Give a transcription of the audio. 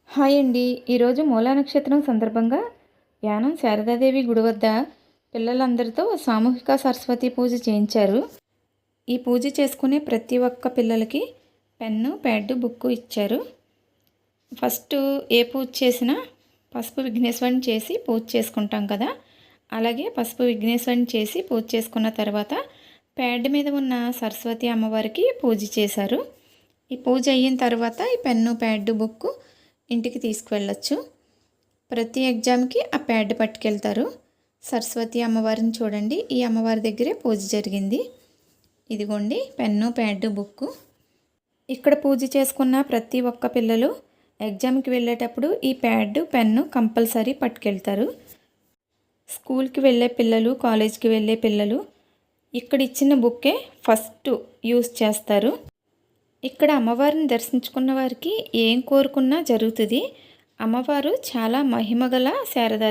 Hi అండి. ఈరోజు మూలా నక్షత్రం సందర్భంగా యానం శారదాదేవి గుడి వద్ద పిల్లలందరితో సామూహిక సరస్వతి పూజ చేయించారు. ఈ పూజ చేసుకునే ప్రతి ఒక్క పిల్లలకి పెన్ను, ప్యాడ్, బుక్కు ఇచ్చారు. ఫస్ట్ ఏ పూజ చేసినా పసుపు విఘ్నేశ్వరుని చేసి పూజ చేసుకుంటాం కదా, అలాగే పసుపు విఘ్నేశ్వరుని చేసి పూజ చేసుకున్న తర్వాత ప్యాడ్ మీద ఉన్న సరస్వతి అమ్మవారికి పూజ చేశారు. ఈ పూజ అయిన తర్వాత ఈ పెన్ను, ప్యాడ్, బుక్కు ఇంటికి తీసుకువెళ్ళచ్చు. ప్రతి ఎగ్జామ్కి ఆ ప్యాడ్ పట్టుకెళ్తారు. సరస్వతి అమ్మవారిని చూడండి, ఈ అమ్మవారి దగ్గరే పూజ జరిగింది. ఇదిగోండి పెన్ను, ప్యాడ్, బుక్కు. ఇక్కడ పూజ చేసుకున్న ప్రతి ఒక్క పిల్లలు ఎగ్జామ్కి వెళ్ళేటప్పుడు ఈ ప్యాడ్, పెన్ను కంపల్సరీ పట్టుకెళ్తారు. స్కూల్కి వెళ్ళే పిల్లలు, కాలేజ్కి వెళ్ళే పిల్లలు ఇక్కడ ఇచ్చిన బుక్కే ఫస్ట్ యూజ్ చేస్తారు. ఇక్కడ అమ్మవారిని దర్శించుకున్న వారికి ఏం కోరుకున్నా జరుగుతుంది. అమ్మవారు చాలా మహిమగల శారదాదేవి.